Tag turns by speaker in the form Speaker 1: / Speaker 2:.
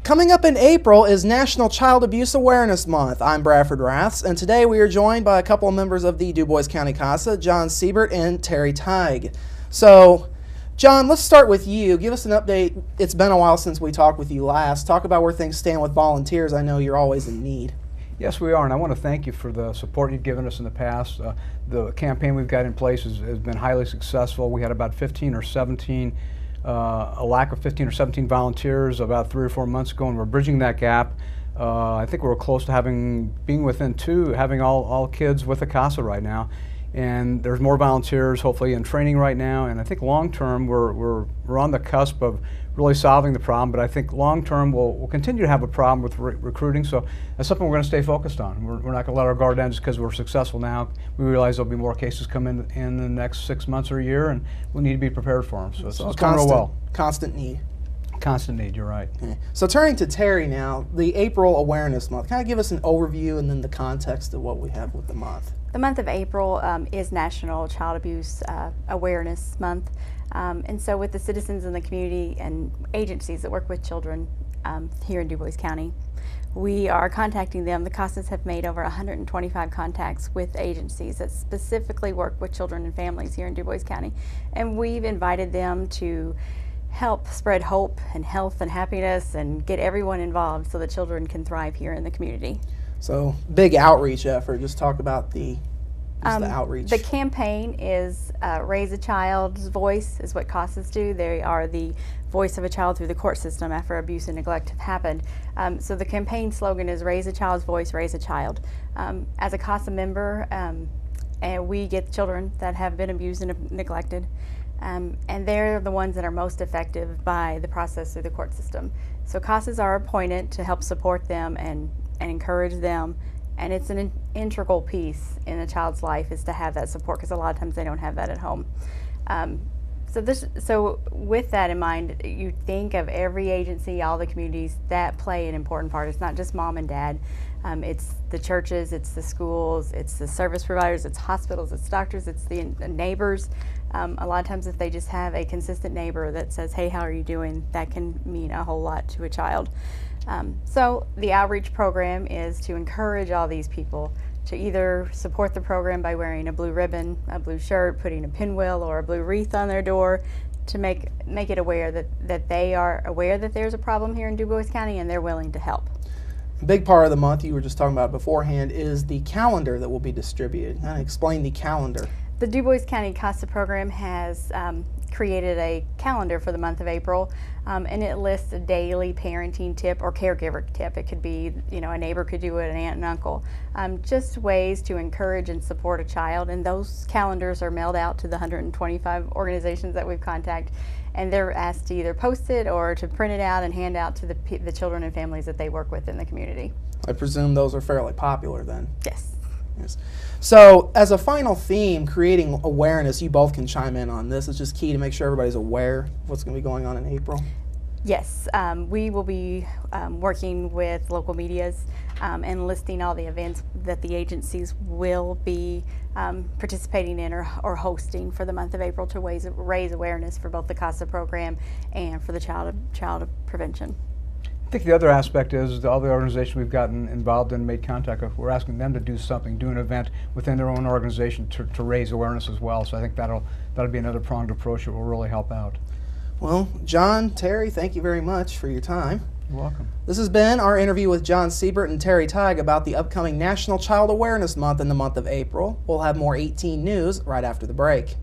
Speaker 1: Coming up in April is National Child Abuse Awareness Month. I'm Bradford Raths, and today we are joined by a couple of members of the Dubois County CASA, John Siebert and Terri Tigue. So, John, let's start with you. Give us an update. It's been a while since we talked with you last. Talk about where things stand with volunteers. I know you're always in need.
Speaker 2: Yes, we are, and I want to thank you for the support you've given us in the past. The campaign we've got in place has been highly successful. We had about 15 or 17 a lack of 15 or 17 volunteers about 3 or 4 months ago, and we're bridging that gap. I think we're close to being within having all kids with a CASA right now, and there's more volunteers hopefully in training right now. And I think long term we're on the cusp of really solving the problem. But I think long term we'll continue to have a problem with recruiting. So that's something we're going to stay focused on. We're not going to let our guard down just because we're successful now. We realize there'll be more cases come in the next 6 months or a year, and we need to be prepared for them. So it's going real well.
Speaker 1: Constant need.
Speaker 2: Constant need, you're right.
Speaker 1: Okay. So turning to Terri now, the April Awareness Month. Kind of give us an overview and then the context of what we have with the month.
Speaker 3: The month of April is National Child Abuse Awareness Month. And so with the citizens in the community and agencies that work with children here in Dubois County, we are contacting them. The CASAs have made over 125 contacts with agencies that specifically work with children and families here in Dubois County. And we've invited them to help spread hope and health and happiness and get everyone involved so that children can thrive here in the community.
Speaker 1: So big outreach effort. Just talk about the outreach.
Speaker 3: The campaign is Raise a Child's Voice is what CASAs do. They are the voice of a child through the court system after abuse and neglect have happened. So the campaign slogan is Raise a Child's Voice, Raise a Child. As a CASA member, and we get children that have been abused and neglected. And they're the ones that are most affected by the process through the court system. So CASAs are appointed to help support them and encourage them, and it's an integral piece in a child's life is to have that support, because a lot of times they don't have that at home. So with that in mind, you think of every agency, all the communities that play an important part. It's not just mom and dad. It's the churches, it's the schools, it's the service providers, it's hospitals, it's doctors, it's the neighbors. A lot of times if they just have a consistent neighbor that says, hey, how are you doing, that can mean a whole lot to a child. So the outreach program is to encourage all these people to either support the program by wearing a blue ribbon, a blue shirt, putting a pinwheel or a blue wreath on their door to make it aware that they are aware that there's a problem here in Dubois County and they're willing to help.
Speaker 1: A big part of the month you were just talking about beforehand is the calendar that will be distributed. Kind of explain the calendar.
Speaker 3: The Dubois County CASA program has created a calendar for the month of April, and it lists a daily parenting tip or caregiver tip. It could be, a neighbor could do it, an aunt and uncle. Just ways to encourage and support a child, and those calendars are mailed out to the 125 organizations that we've contacted, and they're asked to either post it or to print it out and hand out to the children and families that they work with in the community.
Speaker 1: I presume those are fairly popular then.
Speaker 3: Yes.
Speaker 1: Yes. So as a final theme, creating awareness, you both can chime in on this. It's just key to make sure everybody's aware of what's going to be going on in April.
Speaker 3: Yes, we will be working with local medias and listing all the events that the agencies will be participating in or hosting for the month of April to raise awareness for both the CASA program and for the child prevention.
Speaker 2: I think the other aspect is all the organizations we've gotten involved in, made contact with, we're asking them to do something, do an event within their own organization to raise awareness as well. So I think that'll be another pronged approach that will really help out.
Speaker 1: Well, John, Terri, thank you very much for your time.
Speaker 2: You're welcome.
Speaker 1: This has been our interview with John Siebert and Terri Tigue about the upcoming National Child Awareness Month in the month of April. We'll have more 18 News right after the break.